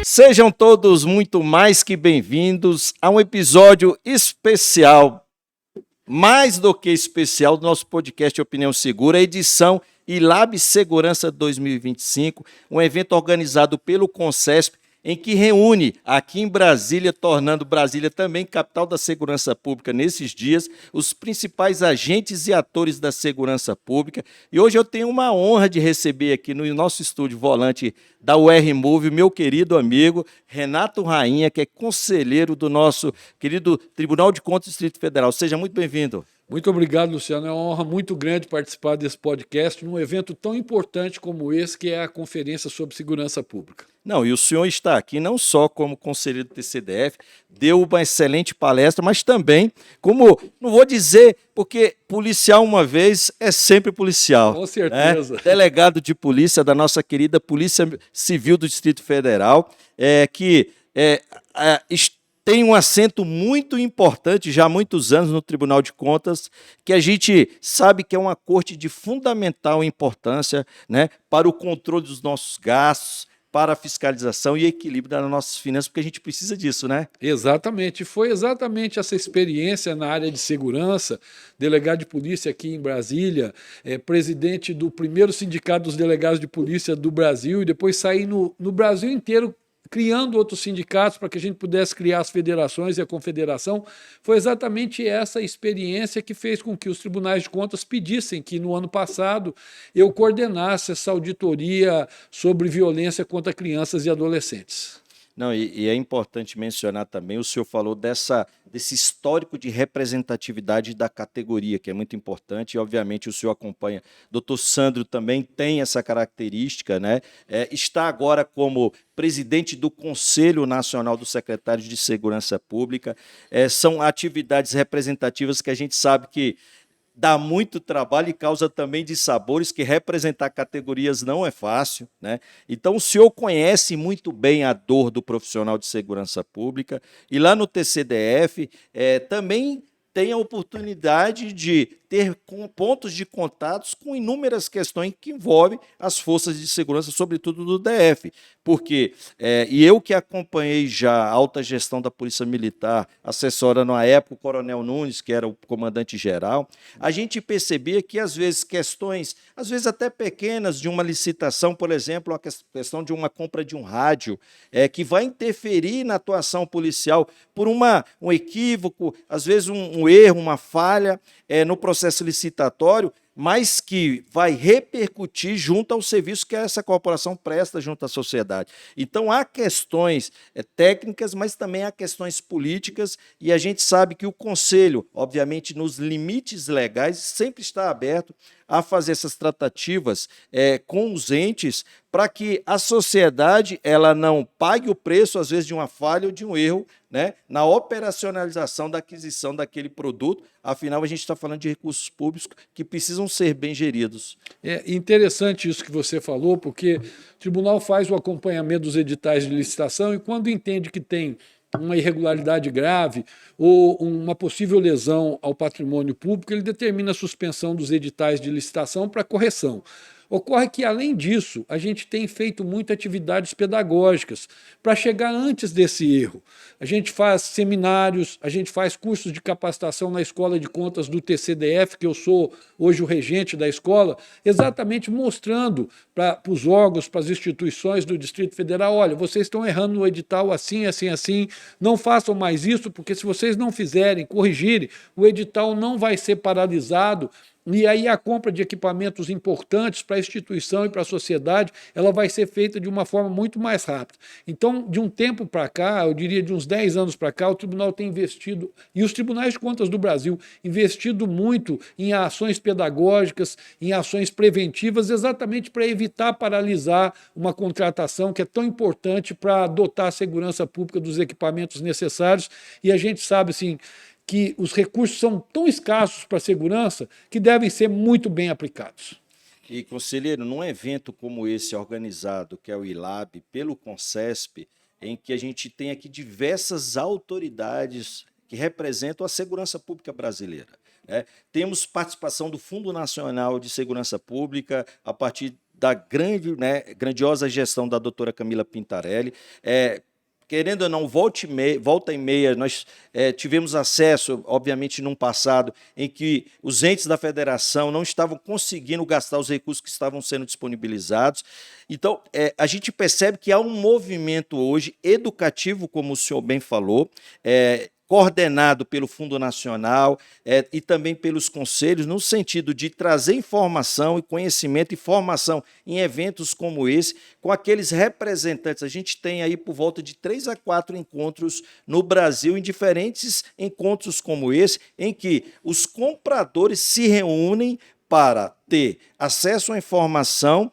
Sejam todos muito mais que bem-vindos a um episódio especial, mais do que especial, do nosso podcast Opinião Segura, edição ILAB Segurança 2025, um evento organizado pelo Concesp, em que reúne aqui em Brasília, tornando Brasília também capital da segurança pública nesses dias, os principais agentes e atores da segurança pública. E hoje eu tenho uma honra de receber aqui no nosso estúdio volante da UR Move, meu querido amigo Renato Rainha, que é conselheiro do nosso querido Tribunal de Contas do Distrito Federal. Seja muito bem-vindo. Muito obrigado, Luciano. É uma honra muito grande participar desse podcast num evento tão importante como esse, que é a Conferência sobre Segurança Pública. Não, e o senhor está aqui não só como conselheiro do TCDF, deu uma excelente palestra, mas também como, não vou dizer, porque policial uma vez é sempre policial. Com certeza. Né? Delegado de polícia da nossa querida Polícia Civil do Distrito Federal, tem um assento muito importante já há muitos anos no Tribunal de Contas, que a gente sabe que é uma corte de fundamental importância, né, para o controle dos nossos gastos, para a fiscalização e equilíbrio das nossas finanças, porque a gente precisa disso, né? Exatamente. Foi exatamente essa experiência na área de segurança, delegado de polícia aqui em Brasília, presidente do primeiro sindicato dos delegados de polícia do Brasil, e depois saí no Brasil inteiro criando outros sindicatos para que a gente pudesse criar as federações e a confederação. Foi exatamente essa experiência que fez com que os tribunais de contas pedissem que, no ano passado, eu coordenasse essa auditoria sobre violência contra crianças e adolescentes. Não, e é importante mencionar também, o senhor falou desse histórico de representatividade da categoria, que é muito importante, e obviamente o senhor acompanha. Doutor Sandro também tem essa característica, né? Está agora como presidente do Conselho Nacional dos Secretários de Segurança Pública. São atividades representativas que a gente sabe que dá muito trabalho e causa também dissabores, que representar categorias não é fácil, né? Então, o senhor conhece muito bem a dor do profissional de segurança pública, e lá no TCDF também tem a oportunidade de ter pontos de contatos com inúmeras questões que envolvem as forças de segurança, sobretudo do DF, porque, e eu que acompanhei já a alta gestão da Polícia Militar, assessorando à época o Coronel Nunes, que era o comandante-geral, a gente percebia que, às vezes, questões, às vezes até pequenas, de uma licitação, por exemplo, a questão de uma compra de um rádio, que vai interferir na atuação policial por um equívoco, às vezes um erro, uma falha no processo licitatório, mas que vai repercutir junto ao serviço que essa corporação presta junto à sociedade. Então, há questões técnicas, mas também há questões políticas, e a gente sabe que o Conselho, obviamente, nos limites legais, sempre está aberto a fazer essas tratativas com os entes, para que a sociedade ela não pague o preço, às vezes, de uma falha ou de um erro, né, na operacionalização da aquisição daquele produto. Afinal, a gente está falando de recursos públicos que precisam ser bem geridos. É interessante isso que você falou, porque o tribunal faz o acompanhamento dos editais de licitação e, quando entende que tem uma irregularidade grave ou uma possível lesão ao patrimônio público, ele determina a suspensão dos editais de licitação para correção. Ocorre que, além disso, a gente tem feito muitas atividades pedagógicas para chegar antes desse erro. A gente faz seminários, a gente faz cursos de capacitação na Escola de Contas do TCDF, que eu sou hoje o regente da escola, exatamente mostrando para os órgãos, para as instituições do Distrito Federal: olha, vocês estão errando no edital assim, assim, assim, não façam mais isso, porque se vocês não fizerem, corrigirem, o edital não vai ser paralisado. E aí a compra de equipamentos importantes para a instituição e para a sociedade, ela vai ser feita de uma forma muito mais rápida. Então, de um tempo para cá, eu diria de uns 10 anos para cá, o tribunal tem investido, e os tribunais de contas do Brasil, investido muito em ações pedagógicas, em ações preventivas, exatamente para evitar paralisar uma contratação que é tão importante para dotar a segurança pública dos equipamentos necessários. E a gente sabe, assim, que os recursos são tão escassos para a segurança que devem ser muito bem aplicados. E, conselheiro, num evento como esse organizado, que é o ILAB, pelo Concesp, em que a gente tem aqui diversas autoridades que representam a segurança pública brasileira. Temos participação do Fundo Nacional de Segurança Pública, a partir da grandiosa gestão da doutora Camila Pintarelli. Querendo ou não, volta e meia, nós tivemos acesso, obviamente, num passado em que os entes da federação não estavam conseguindo gastar os recursos que estavam sendo disponibilizados. Então, a gente percebe que há um movimento hoje educativo, como o senhor bem falou, coordenado pelo Fundo Nacional e também pelos conselhos, no sentido de trazer informação e conhecimento e formação em eventos como esse, com aqueles representantes. A gente tem aí por volta de 3 a 4 encontros no Brasil, em diferentes encontros como esse, em que os compradores se reúnem para ter acesso à informação,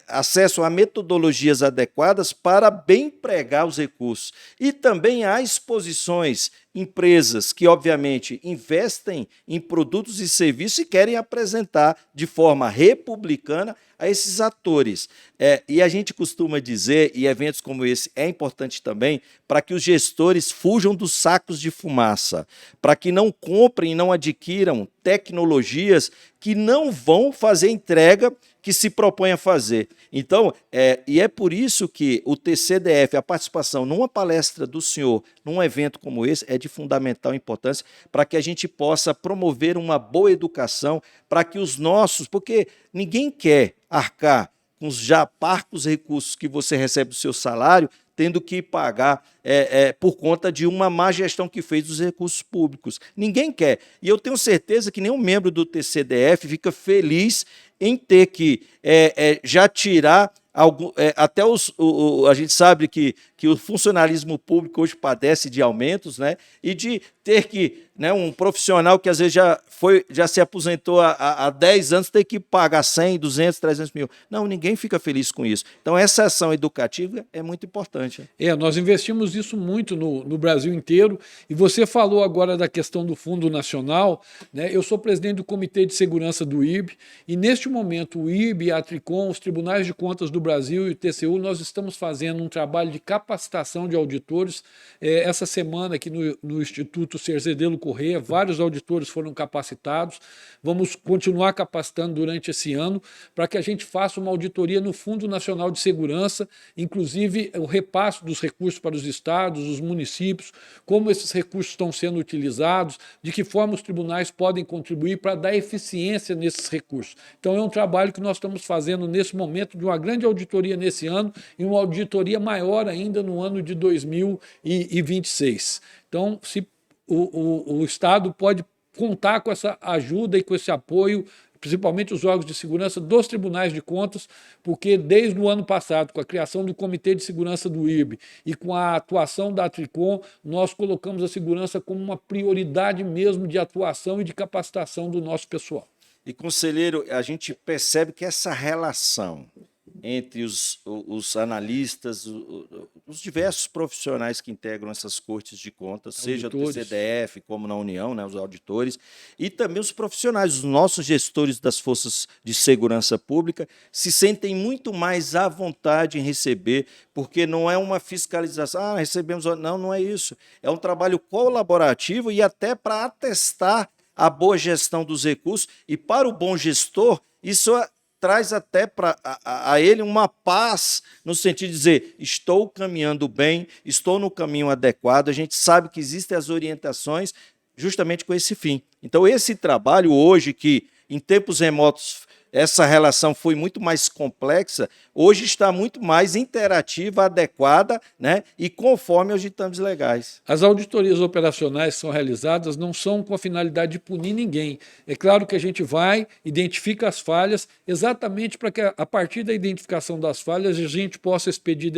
acesso a metodologias adequadas para bem empregar os recursos. E também há exposições, empresas que, obviamente, investem em produtos e serviços e querem apresentar de forma republicana a esses atores. E a gente costuma dizer, e eventos como esse é importante também, para que os gestores fujam dos sacos de fumaça, para que não comprem e não adquiram tecnologias que não vão fazer entrega que se propõe a fazer. Então, e é por isso que o TCDF, a participação numa palestra do senhor, num evento como esse, é de fundamental importância para que a gente possa promover uma boa educação, para que os nossos, porque ninguém quer arcar com os já parcos recursos que você recebe do seu salário, tendo que pagar por conta de uma má gestão que fez dos recursos públicos. Ninguém quer. E eu tenho certeza que nenhum membro do TCDF fica feliz em ter que já tirar até a gente sabe que o funcionalismo público hoje padece de aumentos, né? E de ter que, um profissional que às vezes já se aposentou há 10 anos, ter que pagar 100, 200, 300 mil. Não, ninguém fica feliz com isso. Então, essa ação educativa é muito importante. Nós investimos isso muito no Brasil inteiro. E você falou agora da questão do Fundo Nacional, né? Eu sou presidente do Comitê de Segurança do IRB, e neste momento o IRB, a Tricom, os Tribunais de Contas do Brasil e o TCU, nós estamos fazendo um trabalho de capacitação de auditores. Essa semana aqui no Instituto Cerzedelo Corrêa, vários auditores foram capacitados. Vamos continuar capacitando durante esse ano para que a gente faça uma auditoria no Fundo Nacional de Segurança, inclusive o repasse dos recursos para os estados, os municípios, como esses recursos estão sendo utilizados, de que forma os tribunais podem contribuir para dar eficiência nesses recursos. Então, é um trabalho que nós estamos fazendo nesse momento, de uma grande auditoria nesse ano e uma auditoria maior ainda no ano de 2026. Então, se o Estado pode contar com essa ajuda e com esse apoio, principalmente os órgãos de segurança dos tribunais de contas, porque desde o ano passado, com a criação do Comitê de Segurança do IRB e com a atuação da Tricom, nós colocamos a segurança como uma prioridade mesmo de atuação e de capacitação do nosso pessoal. E, conselheiro, a gente percebe que essa relação entre os analistas, os diversos profissionais que integram essas cortes de contas, seja do TCDF, como na União, os auditores, e também os profissionais, os nossos gestores das forças de segurança pública, se sentem muito mais à vontade em receber, porque não é uma fiscalização, recebemos... Não é isso. É um trabalho colaborativo e até para atestar a boa gestão dos recursos, e para o bom gestor, isso traz até a ele uma paz, no sentido de dizer, estou caminhando bem, estou no caminho adequado, a gente sabe que existem as orientações justamente com esse fim. Então, esse trabalho hoje, que em tempos remotos essa relação foi muito mais complexa, hoje está muito mais interativa, adequada, e conforme aos ditames legais. As auditorias operacionais que são realizadas não são com a finalidade de punir ninguém. É claro que a gente vai, identifica as falhas, exatamente para que, a partir da identificação das falhas, a gente possa expedir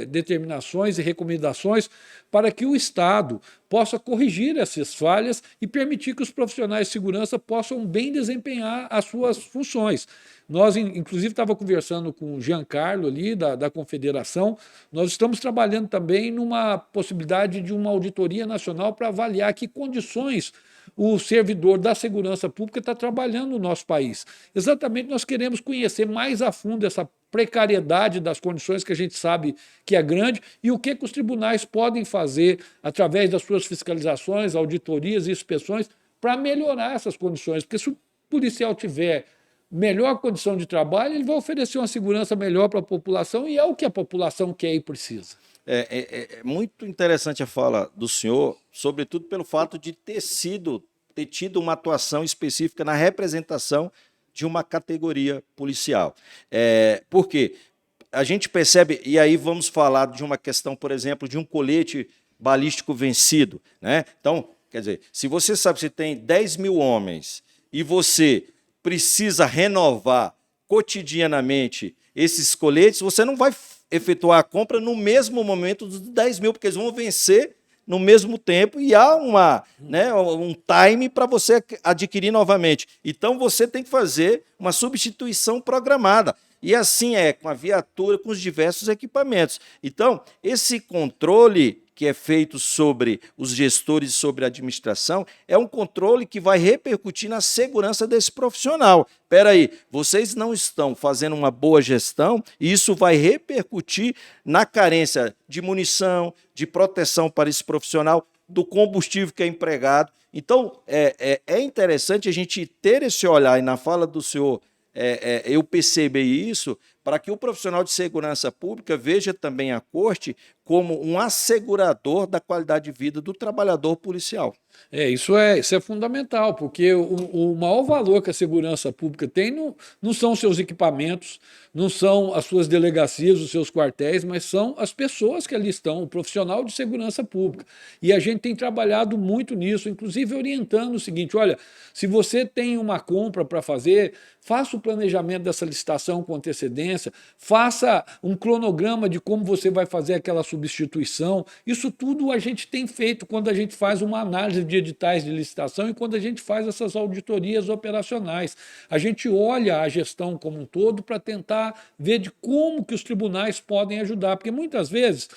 determinações e recomendações para que o Estado possa corrigir essas falhas e permitir que os profissionais de segurança possam bem desempenhar as suas funções. Nós, inclusive, estava conversando com o Giancarlo ali, da Confederação, nós estamos trabalhando também numa possibilidade de uma auditoria nacional para avaliar que condições o servidor da segurança pública está trabalhando no nosso país. Exatamente, nós queremos conhecer mais a fundo essa precariedade das condições que a gente sabe que é grande e o que os tribunais podem fazer através das suas fiscalizações, auditorias e inspeções para melhorar essas condições. Porque se o policial tiver melhor condição de trabalho, ele vai oferecer uma segurança melhor para a população e é o que a população quer e precisa. É muito interessante a fala do senhor, sobretudo pelo fato de ter tido uma atuação específica na representação de uma categoria policial. Por quê? A gente percebe, e aí vamos falar de uma questão, por exemplo, de um colete balístico vencido, né? Então, quer dizer, se você sabe que você tem 10 mil homens e você precisa renovar cotidianamente esses coletes, você não vai efetuar a compra no mesmo momento dos 10 mil, porque eles vão vencer no mesmo tempo e há um time para você adquirir novamente. Então, você tem que fazer uma substituição programada. E assim é com a viatura, com os diversos equipamentos. Então, esse controle que é feito sobre os gestores e sobre a administração é um controle que vai repercutir na segurança desse profissional. Espera aí, vocês não estão fazendo uma boa gestão e isso vai repercutir na carência de munição, de proteção para esse profissional, do combustível que é empregado. Então, é interessante a gente ter esse olhar, e na fala do senhor eu percebi isso, para que o profissional de segurança pública veja também a corte como um assegurador da qualidade de vida do trabalhador policial. Isso é fundamental, porque o maior valor que a segurança pública tem não são os seus equipamentos, não são as suas delegacias, os seus quartéis, mas são as pessoas que ali estão, o profissional de segurança pública. E a gente tem trabalhado muito nisso, inclusive orientando o seguinte: olha, se você tem uma compra para fazer, faça o planejamento dessa licitação com antecedência, faça um cronograma de como você vai fazer aquela substituição. Isso tudo a gente tem feito quando a gente faz uma análise de editais de licitação e quando a gente faz essas auditorias operacionais. A gente olha a gestão como um todo para tentar ver de como que os tribunais podem ajudar, porque muitas vezes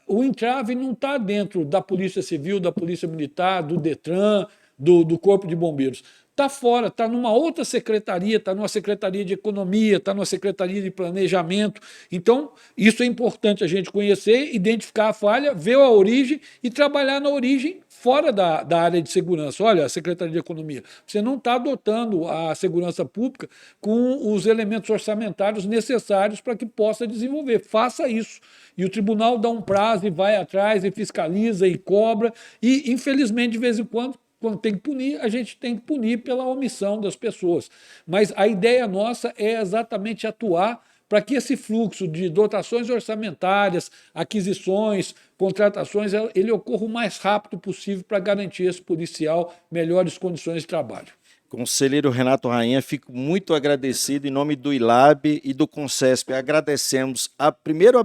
o entrave não está dentro da Polícia Civil, da Polícia Militar, do Detran, do Corpo de Bombeiros. Está fora, está numa outra secretaria, está numa secretaria de economia, está numa secretaria de planejamento. Então, isso é importante a gente conhecer, identificar a falha, ver a origem e trabalhar na origem fora da área de segurança. Olha, a Secretaria de Economia, você não está dotando a segurança pública com os elementos orçamentários necessários para que possa desenvolver. Faça isso. E o tribunal dá um prazo e vai atrás e fiscaliza e cobra. E, infelizmente, de vez em quando tem que punir, a gente tem que punir pela omissão das pessoas. Mas a ideia nossa é exatamente atuar para que esse fluxo de dotações orçamentárias, aquisições, contratações, ele ocorra o mais rápido possível para garantir a esse policial melhores condições de trabalho. Conselheiro Renato Rainha, fico muito agradecido em nome do ILAB e do CONCESP. Agradecemos a primeira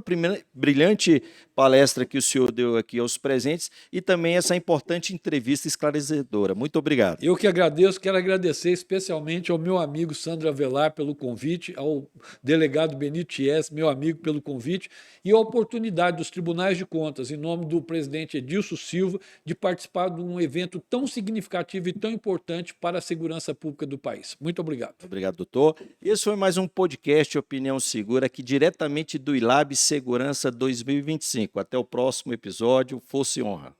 brilhante palestra que o senhor deu aqui aos presentes e também essa importante entrevista esclarecedora. Muito obrigado. Eu que agradeço, quero agradecer especialmente ao meu amigo Sandro Avelar pelo convite, ao delegado Benito Chies, meu amigo, pelo convite, e a oportunidade dos tribunais de contas, em nome do presidente Edilson Silva, de participar de um evento tão significativo e tão importante para a segurança pública do país. Muito obrigado. Obrigado, doutor. Esse foi mais um podcast Opinião Segura, aqui diretamente do ILAB Segurança 2025. Até o próximo episódio. Força e honra.